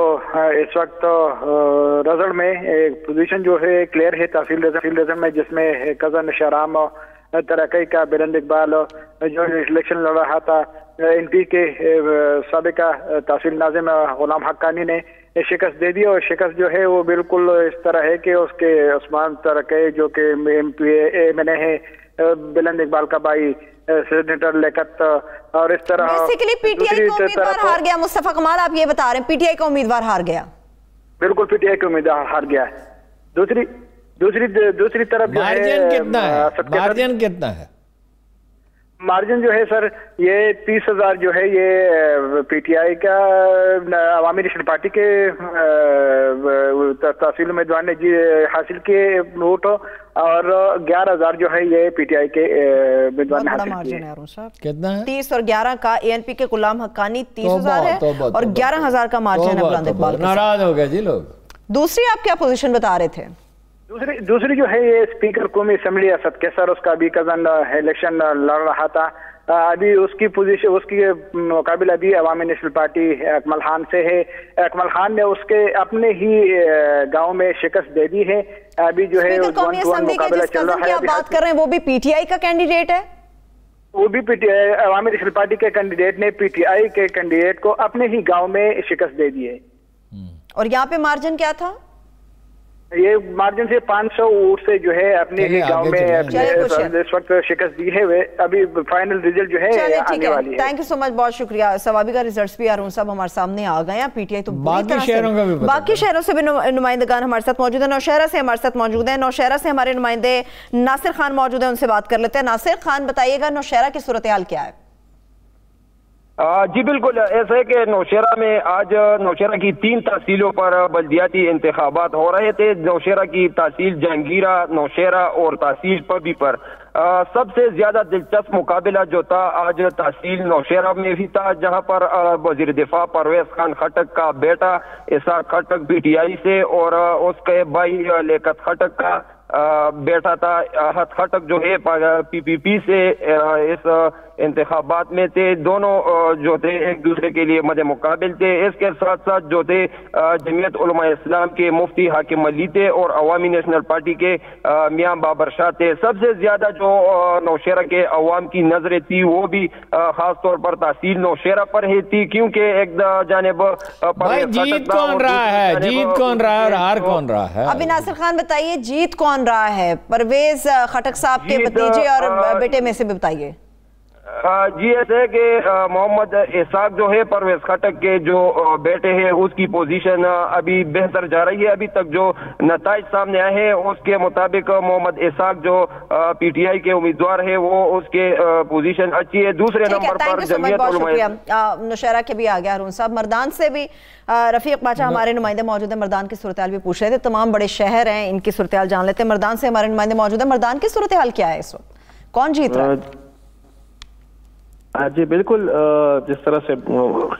S4: इस वक्त रिजल्ट में एक पोजीशन जो है क्लियर है तहसील रिजल्ट में, जिसमें कज़न शराम तरक्की का बुलंद इकबाल जो इलेक्शन लड़ रहा था एनपी के साबिका तहसील नाज़िम गुलाम हक्कानी ने शिकस्त दे दी। और शिकस्त जो है वो बिल्कुल इस तरह है कि उसके उस्मान तरक्की जो कि एमएनए है, बुलंद इकबाल का भाई सेनेटर लियाकत, और इस तरह
S1: बेसिकली पीटीआई का उम्मीदवार हार गया। मुस्तफा कमाल, आप ये बता रहे हैं पीटीआई का उम्मीदवार हार गया?
S4: बिल्कुल पीटीआई का उम्मीदवार हार गया है। दूसरी तरफ
S2: मार्जिन कितना है? मार्जिन कितना है?
S4: मार्जिन जो है सर ये 30,000 जो है ये पीटीआई का अवामी नेशनल पार्टी के तहसील उम्मीदवार ने हासिल किए वोट, और 11,000 जो है ये पीटीआई के उम्मीदवार ने हासिल किए।
S2: कितना है?
S1: 30 और 11 का एएनपी के गुलाम हक्कानी 30,000 है और 11,000 का मार्जिन है बुलंद इकबाल।
S2: नाराज हो गए जी लोग।
S1: दूसरी आप क्या पोजीशन बता रहे थे?
S4: दूसरी जो है ये स्पीकर कौमी असेंबली असद कैसर, उसका अभी कजन इलेक्शन लड़ रहा था। अभी उसकी पोजीशन, उसकी मुकाबला अभी अवामी नेशनल पार्टी अकमल खान से है। अकमल खान ने उसके अपने ही गांव में शिकस्त दे दी है। अभी जो है
S1: कौमी असेंबली के जिस कजन की आप बात कर रहे हैं वो भी पीटीआई का कैंडिडेट है?
S4: वो भी पीटीआई अवामी नेशनल पार्टी के कैंडिडेट ने पीटीआई के कैंडिडेट को अपने ही गाँव में शिकस्त दे दी है।
S1: और यहाँ पे मार्जिन क्या था?
S4: ये मार्जिन से 500 वोट से जो है अपने ही गांव में इस वक्त शिकस्त दी है। वे अभी फाइनल रिजल्ट जो है आने वाली है।
S1: थैंक यू सो मच, बहुत शुक्रिया। सवाबी का रिजल्ट्स भी अरुण साहब हमारे सामने आ गए हैं। पीटीआई तो
S2: बाकी
S1: शहरों से भी नुमाइंदगान हमारे साथ मौजूद है। नौशहरा से हमारे साथ मौजूद है। नौशहरा से हमारे नुमाइंदे नासिर खान मौजूद है, उनसे बात कर लेते हैं। नासिर खान, बताइएगा नौशहरा की सूरत हाल क्या है?
S5: जी बिल्कुल, ऐसा है कि नौशहरा में आज नौशहरा की 3 तहसीलों पर बल्दियाती इंतखाबात हो रहे थे। नौशहरा की तहसील जहांगीरा, नौशहरा और तहसील पबी पर सबसे ज्यादा दिलचस्प मुकाबला जो था आज तहसील नौशहरा में भी था, जहां पर वजीर दिफा परवेज खान खटक का बेटा इसाक खटक पीटीआई से और उसके भाई लियाकत खटक का बेटा था आहत खटक जो है पीपीपी से इस इंतखाबात में थे। दोनों जो थे एक दूसरे के लिए मदे मुकाबिल थे। इसके साथ साथ जो थे जमीयत उलमा इस्लाम के मुफ्ती हाकिम अली थे और अवामी नेशनल पार्टी के मियां बाबर शाह थे। सबसे ज्यादा जो नौशहरा के अवाम की नजरें थी वो भी खास तौर पर तहसील नौशहरा पर ही थी, क्योंकि एक जानिब
S2: जीत कौन रहा है, जीत कौन रहा है और हार कौन रहा है?
S1: अभी नासिर खान बताइए जीत कौन रहा है? परवेज खटक साहब के भतीजे और बेटे में से भी बताइए।
S5: जी ऐसे है कि मोहम्मद इसाक जो है परवेज खटक के जो बेटे हैं उसकी पोजीशन अभी बेहतर जा रही है। अभी तक जो नताइज सामने आए हैं उसके मुताबिक मोहम्मद इसाक जो पीटीआई के उम्मीदवार है वो उसके पोजीशन अच्छी है। दूसरे नंबर पर जमीयत उलमा
S1: नौशहरा के भी आ गया अरुण साहब। मर्दान से भी रफीक बाचा हमारे नुमाइंदे मौजूद है। मर्दान की सूरत हाल भी पूछ रहे थे। तमाम बड़े शहर हैं, इनकी सूरत हाल जान लेते हैं। मर्दान से हमारे नुमाइंदे मौजूद है। मर्दान की सूरत हाल क्या है इस वक्त? कौन जीत रहा है?
S6: जी बिल्कुल, जिस तरह से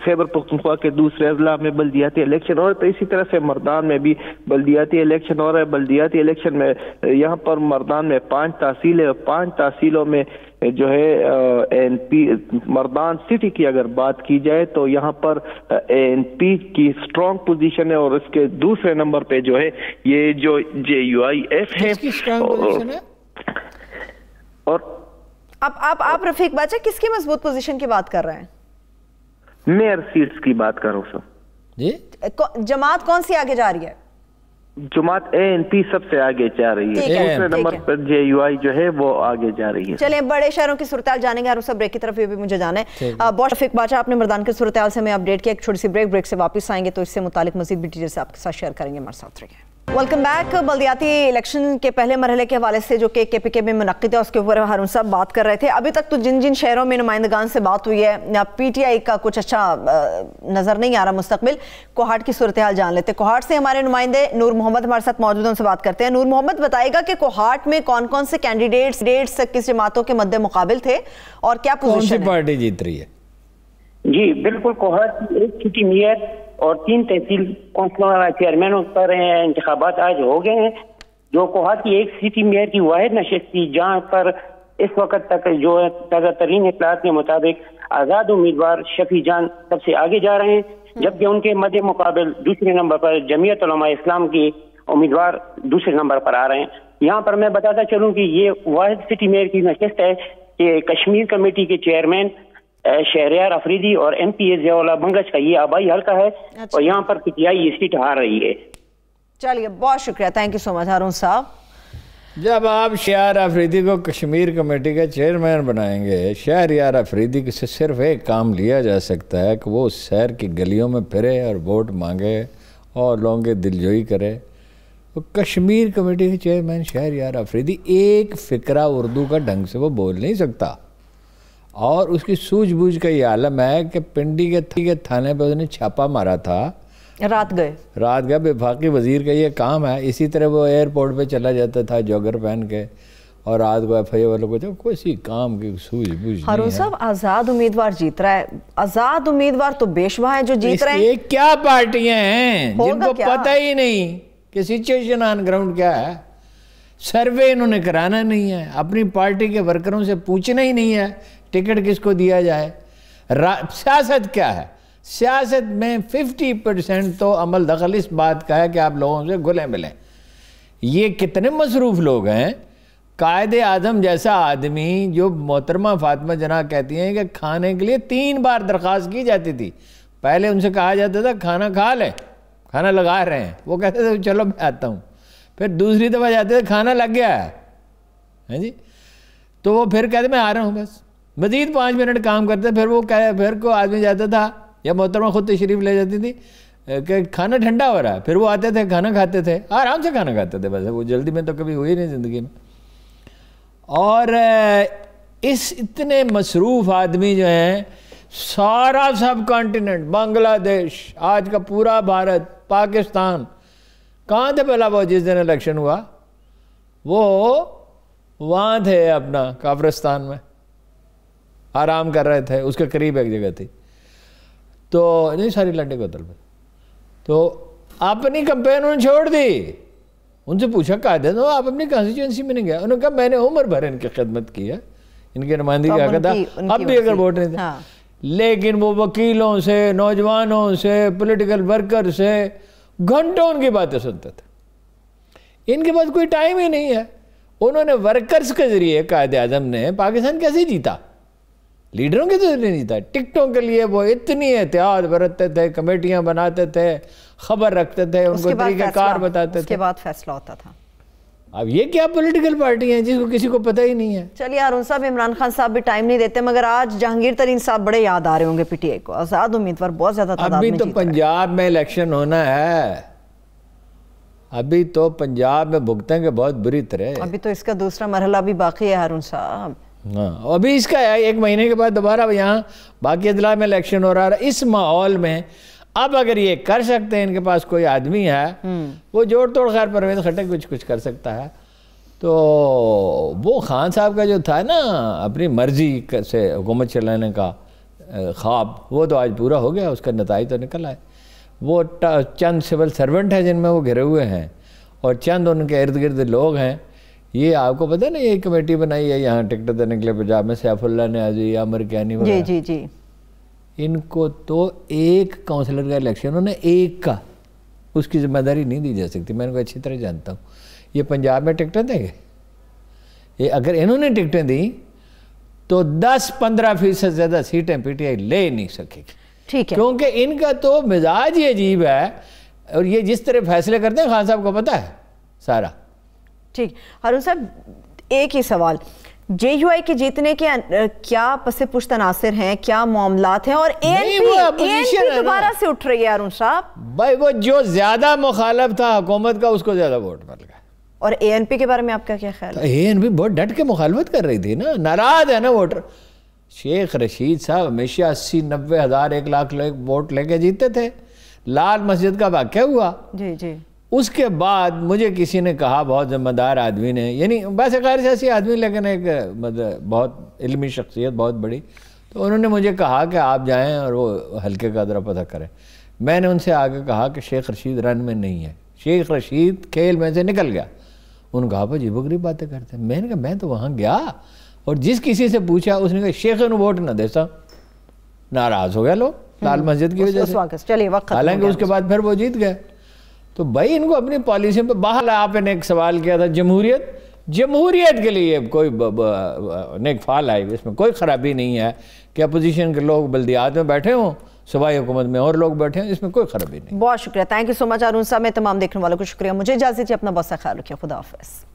S6: खैबर पख्तूनख्वा के दूसरे अजला में बल्दियाती इलेक्शन और तो इसी तरह से मर्दान में भी बल्दियाती इलेक्शन हो रहा है। बल्दियाती इलेक्शन में यहाँ पर मर्दान में 5 तहसीलें, 5 तहसीलों में जो है एनपी मर्दान सिटी की अगर बात की जाए तो यहाँ पर एनपी की स्ट्रॉन्ग पोजीशन है और इसके दूसरे नंबर पे जो है ये जो JUIF है। और
S1: आप रफीक बाचा किसकी मजबूत पोजीशन की बात कर रहे हैं?
S6: मेयर सीट्स की बात कर रहा हूँ सर
S1: जी। जमात कौन सी आगे जा रही है?
S6: जमात ANP सबसे आगे जा रही है, दूसरे नंबर पर JUI जो है वो आगे जा रही है।
S1: चलिए बड़े शहरों की सूरत जानेंगे और सब ब्रेक की तरफ ये भी मुझे जाना है। बहुत रफीक बाचा, आपने मर्दान की सूरत से हमें अपडेट किया। एक छोटी सी ब्रेक से वापस आएंगे तो इससे मुतालिक मजीद भी डिटेल्स आपके साथ शेयर करेंगे। हमारे साथ रहिए। Welcome back. बल्दियाती इलेक्शन के पहले मरहले के हवाले से जो कि KPK में मुनक्किद है उसके ऊपर हारून साहब बात कर रहे थे। अभी तक तो जिन जिन शहरों में नुमाइंदगान से बात हुई है, PTI का कुछ अच्छा नजर नहीं आ रहा मुस्तकबिल। कोहाट की सूरत हाल जान लेते। कोहाट से हमारे नुमाइंदे नूर मोहम्मद हमारे साथ मौजूद, उनसे बात करते हैं। नूर मोहम्मद, बताएगा कि कोहाट में कौन कौन से कैंडिडेट्स किस जमातों के मद्दे मुकाबिल थे और क्या पोजीशन है?
S2: पार्टी जीत रही है?
S7: जी बिल्कुल, कोहाट की 1 सिटी मेयर और 3 तहसील कौंसलर चेयरमैन पर इंतखाबात आज हो गए हैं। जो कोहाट की 1 सिटी मेयर की वाहिद नशिस्त थी जहाँ पर इस वक्त तक जो है ताज़ा तरीन इत्तलात के मुताबिक आज़ाद उम्मीदवार शफी जान सबसे आगे जा रहे हैं, जबकि उनके मद्दे मुकाबिल दूसरे नंबर पर जमीयत उलमा इस्लाम के उम्मीदवार दूसरे नंबर पर आ रहे हैं। यहाँ पर मैं बताता चलूँ कि ये वाहिद सिटी मेयर की नशिस्त है कि कश्मीर कमेटी के चेयरमैन शहरियार अफरीदी और MPA ज़ियाउल्लाह बंगश का ये आबाई हल्का है। अच्छा। और यहाँ पर PTI ये सीट हार रही है।
S1: चलिए बहुत शुक्रिया, थैंक यू सो मच हारून साहब।
S2: जब आप शहरियार अफरीदी को कश्मीर कमेटी का चेयरमैन बनाएंगे, शहरियार अफरीदी से सिर्फ एक काम लिया जा सकता है कि वो शहर की गलियों में फिरे और वोट मांगे और लोगों की दिलजोई करे। वो कश्मीर कमेटी के चेयरमैन शहरियार अफरीदी एक फ़िक्रा उर्दू का ढंग से वो बोल नहीं सकता और उसकी सूझबूझ का ये आलम है कि पिंडी के थाने पे उसने छापा मारा था,
S1: रात गए
S2: वफाकी वजीर का ये काम है। इसी तरह वो एयरपोर्ट पे चला जाता था जॉगर पहन के और रात को FIA वालों को जब कोई काम की सूझबूझ नहीं।
S1: हारून साहब, आज़ाद उम्मीदवार जीत रहा है। आज़ाद उम्मीदवार तो बेशुमार है जो जीत रहे हैं।
S2: ये क्या पार्टियां हैं जिनको पता ही नहीं कि सिचुएशन ऑन ग्राउंड क्या है? सर्वे इन्होंने कराना नहीं है, अपनी पार्टी के वर्करों से पूछना ही नहीं है टिकट किसको दिया जाए। सियासत क्या है? सियासत में 50% तो अमल दखल इस बात का है कि आप लोगों से घुले मिलें। ये कितने मसरूफ़ लोग हैं। कायदे आज़म जैसा आदमी, जो मोहतरमा फातिमा जना कहती हैं कि खाने के लिए 3 बार दरख्वास्त की जाती थी। पहले उनसे कहा जाता था खाना खा लें, खाना लगा रहे हैं, वो कहते थे चलो मैं आता हूँ। फिर दूसरी दफ़ा जाते थे खाना लग गया है जी, तो वो फिर कहते मैं आ रहा हूँ बस। मज़ीद 5 मिनट काम करते, फिर वो फिर को आदमी जाता था या मोहतरमा खुद तशरीफ़ ले जाती थी कि खाना ठंडा हो रहा है। फिर वो आते थे, खाना खाते थे, आराम से खाना खाते थे, बस वो जल्दी में तो कभी हुई नहीं ज़िंदगी में। और इस इतने मसरूफ़ आदमी जो हैं, सारा सब कॉन्टिनेंट, बांग्लादेश, आज का पूरा भारत, पाकिस्तान, कहाँ थे भला वो जिस दिन इलेक्शन हुआ? वो वहाँ थे अपना काफिरिस्तान में, आराम कर रहे थे। उसके करीब एक जगह थी, तो नहीं सारी लंडे को तलब, तो अपनी कंपेन उन्होंने छोड़ दी। उनसे पूछा कायदे तो आप अपनी कॉन्स्टिट्यूंसी में नहीं गया? उन्होंने कहा मैंने उम्र भर इनकी खिदमत की है, इनकी नुमाइंदगी क्या था, अब भी अगर वोट नहीं था। हाँ। लेकिन वो वकीलों से, नौजवानों से, पॉलिटिकल वर्कर से घंटों उनकी बातें सुनते थे। इनके पास कोई टाइम ही नहीं है। उन्होंने वर्कर्स के जरिए, कायदे आज़म ने पाकिस्तान कैसे जीता? लीडरों के जरिए नहीं जीता। टिकटों के लिए वो इतनी एहतियात बरतते थे, कमेटियां बनाते थे, खबर रखते थे, उनको तरीक़ाकार बताते थे,
S1: उसके बाद फैसला होता था।
S2: अब ये क्या पॉलिटिकल पार्टी है जिसको किसी को पता ही नहीं है।
S1: चलिए हारून साहब, इमरान खान साहब भी टाइम नहीं देते, मगर आज जहांगीर तरीन साहब बड़े याद आ रहे होंगे PTI को। आज़ाद उम्मीदवार बहुत ज्यादा तादाद में
S2: अभी तो पंजाब में इलेक्शन होना है, अभी तो पंजाब में भुगतेंगे बहुत बुरी तरह।
S1: अभी तो इसका दूसरा मरहला भी बाकी है हारून साहब।
S2: हाँ, अभी इसका 1 महीने के बाद दोबारा यहाँ बाकी अदला में इलेक्शन हो रहा है। इस माहौल में अब अगर ये कर सकते हैं, इनके पास कोई आदमी है, वो जोड़ तोड़ खैर परवेज खट्टक कुछ कर सकता है। तो वो खान साहब का जो था ना अपनी मर्जी से हुकूमत चलाने का ख्वाब, वो तो आज पूरा हो गया, उसका नताइज तो निकल आए। वो चंद सिविल सर्वेंट हैं जिनमें वो घिरे हुए हैं और चंद उनके इर्द गिर्द लोग हैं। ये आपको पता है ना, ये कमेटी बनाई है यहाँ टिकट देने के लिए पंजाब में, सैफुल्ला ने अजी अमर कैनी
S1: जी जी जी,
S2: इनको तो एक काउंसलर का इलेक्शन उन्होंने एक का, उसकी जिम्मेदारी नहीं दी जा सकती। मैं इनको अच्छी तरह जानता हूँ। ये पंजाब में टिकटें देंगे, ये अगर इन्होंने टिकटें दी तो 10-15% से ज़्यादा सीटें पीटीआई ले नहीं सकेगी।
S1: ठीक है,
S2: क्योंकि इनका तो मिजाज ही अजीब है और ये जिस तरह फैसले करते हैं खान साहब को पता है सारा।
S1: ठीक, हारून साहब एक ही सवाल, जेयूआई के जीतने के क्या पसे पुश्त अनासिर हैं, क्या मामलात हैं? और एएनपी दोबारा से उठ रही है हारून साहब।
S2: भाई वो जो ज्यादा मुखालिफ था हुकूमत का उसको ज्यादा वोट मिल गया।
S1: और एएनपी के बारे में आपका क्या ख्याल है?
S2: एएनपी बहुत डट के मुखालफत कर रही थी ना, नाराज है ना वोटर। शेख रशीद साहब हमेशा 80-90 हज़ार 1 लाख वोट लेके जीते थे। लाल मस्जिद का वाक़या हुआ
S1: जी जी,
S2: उसके बाद मुझे किसी ने कहा, बहुत जिम्मेदार आदमी ने, यानी वैसे गैर सियासी आदमी लेकिन एक मतलब बहुत इल्मी शख्सियत बहुत बड़ी, तो उन्होंने मुझे कहा कि आप जाएं और वो हल्के का दरा पता करें। मैंने उनसे आगे कहा कि शेख रशीद रन में नहीं है, शेख रशीद खेल में से निकल गया। उन्होंने कहा भाई अजीब गरीब बातें करते हैं। मैंने कहा मैं तो वहाँ गया और जिस किसी से पूछा उसने कहा शेख ने वोट न दे सा। नाराज़ हो गया लोग लाल मस्जिद की वजह से।
S1: चलिए वक्त,
S2: हालांकि उसके बाद फिर वो जीत गए। तो भाई इनको अपनी पॉलिसी पे बाहर, आपने एक सवाल किया था जमहूरियत, जमहूरियत के लिए कोई नेक फाल आई, इसमें कोई ख़राबी नहीं है कि अपोजिशन के लोग बल्दियात में बैठे हों, सूबाई हुकूमत में और लोग बैठे हैं, इसमें कोई ख़राबी नहीं।
S1: बहुत शुक्रिया, थैंक यू सो मच हारून साहब। मैं तमाम देखने वालों को शुक्रिया। मुझे इजाज़त दीजिए, अपना बहुत सा ख्याल रखिए, खुदा हाफ़िज़।